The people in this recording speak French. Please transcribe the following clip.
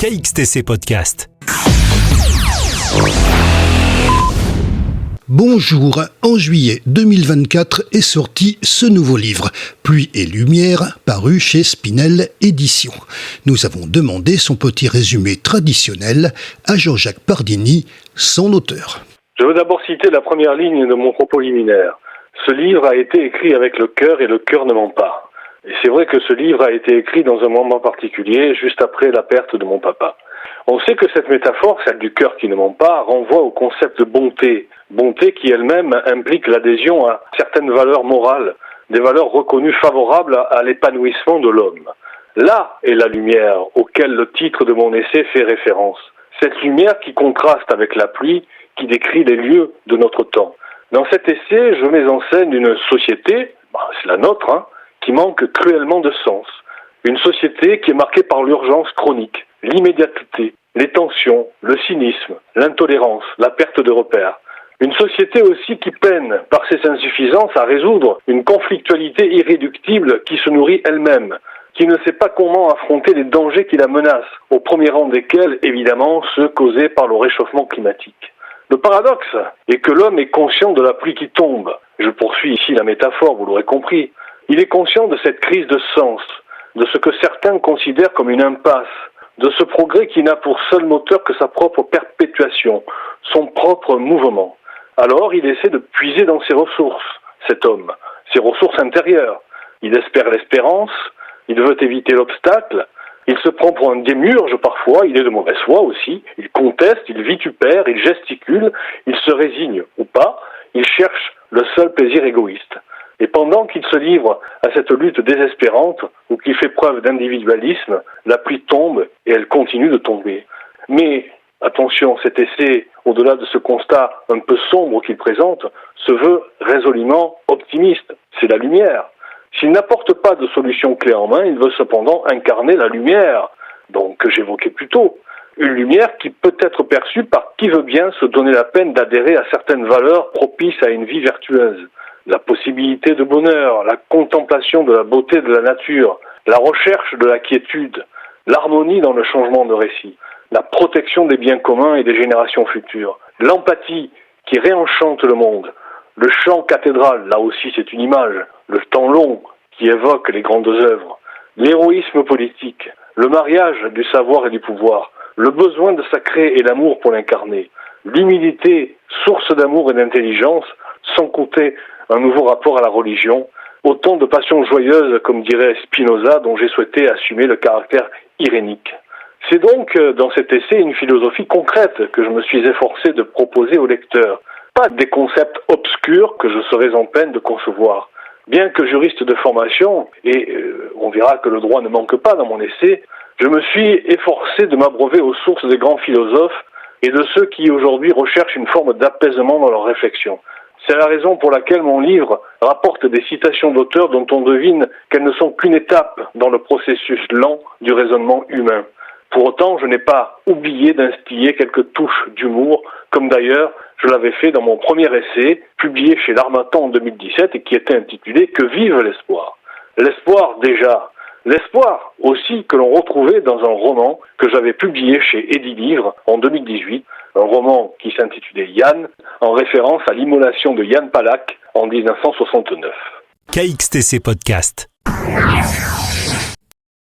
KXTC Podcast. Bonjour, en juillet 2024 est sorti ce nouveau livre, Pluie et lumière, paru chez Spinel Éditions. Nous avons demandé son petit résumé traditionnel à Jean-Jacques Pardini, son auteur. Je veux d'abord citer la première ligne de mon propos liminaire. Ce livre a été écrit avec le cœur et le cœur ne ment pas. Et c'est vrai que ce livre a été écrit dans un moment particulier, juste après la perte de mon papa. On sait que cette métaphore, celle du cœur qui ne ment pas, renvoie au concept de bonté. Bonté qui elle-même implique l'adhésion à certaines valeurs morales, des valeurs reconnues favorables à l'épanouissement de l'homme. Là est la lumière auquel le titre de mon essai fait référence. Cette lumière qui contraste avec la pluie, qui décrit les lieux de notre temps. Dans cet essai, je mets en scène une société, c'est la nôtre, qui manque cruellement de sens. Une société qui est marquée par l'urgence chronique, l'immédiateté, les tensions, le cynisme, l'intolérance, la perte de repères. Une société aussi qui peine, par ses insuffisances, à résoudre une conflictualité irréductible qui se nourrit elle-même, qui ne sait pas comment affronter les dangers qui la menacent, au premier rang desquels, évidemment, ceux causés par le réchauffement climatique. Le paradoxe est que l'homme est conscient de la pluie qui tombe. Je poursuis ici la métaphore, vous l'aurez compris. Il est conscient de cette crise de sens, de ce que certains considèrent comme une impasse, de ce progrès qui n'a pour seul moteur que sa propre perpétuation, son propre mouvement. Alors il essaie de puiser dans ses ressources, cet homme, ses ressources intérieures. Il espère l'espérance, il veut éviter l'obstacle, il se prend pour un démiurge parfois, il est de mauvaise foi aussi, il conteste, il vitupère, il gesticule, il se résigne ou pas, il cherche le seul plaisir égoïste. Et pendant qu'il se livre à cette lutte désespérante, ou qu'il fait preuve d'individualisme, la pluie tombe et elle continue de tomber. Mais, attention, cet essai, au-delà de ce constat un peu sombre qu'il présente, se veut résolument optimiste. C'est la lumière. S'il n'apporte pas de solution clé en main, il veut cependant incarner la lumière, donc que j'évoquais plus tôt. Une lumière qui peut être perçue par qui veut bien se donner la peine d'adhérer à certaines valeurs propices à une vie vertueuse. La possibilité de bonheur, la contemplation de la beauté de la nature, la recherche de la quiétude, l'harmonie dans le changement de récit, la protection des biens communs et des générations futures, l'empathie qui réenchante le monde, le chant cathédral, là aussi c'est une image, le temps long qui évoque les grandes œuvres, l'héroïsme politique, le mariage du savoir et du pouvoir, le besoin de sacrer et l'amour pour l'incarner, l'humilité, source d'amour et d'intelligence, sans compter un nouveau rapport à la religion, autant de passions joyeuses, comme dirait Spinoza, dont j'ai souhaité assumer le caractère irénique. C'est donc dans cet essai une philosophie concrète que je me suis efforcé de proposer au lecteur, pas des concepts obscurs que je serais en peine de concevoir. Bien que juriste de formation, et on verra que le droit ne manque pas dans mon essai, je me suis efforcé de m'abreuver aux sources des grands philosophes et de ceux qui aujourd'hui recherchent une forme d'apaisement dans leurs réflexions. C'est la raison pour laquelle mon livre rapporte des citations d'auteurs dont on devine qu'elles ne sont qu'une étape dans le processus lent du raisonnement humain. Pour autant, je n'ai pas oublié d'instiller quelques touches d'humour, comme d'ailleurs je l'avais fait dans mon premier essai, publié chez l'Harmattan en 2017 et qui était intitulé « Que vive l'espoir ». L'espoir déjà, l'espoir aussi que l'on retrouvait dans un roman que j'avais publié chez Edilivre en 2018, un roman qui s'intitulait Yann, en référence à l'immolation de Yann Palach en 1969. KXTC Podcast.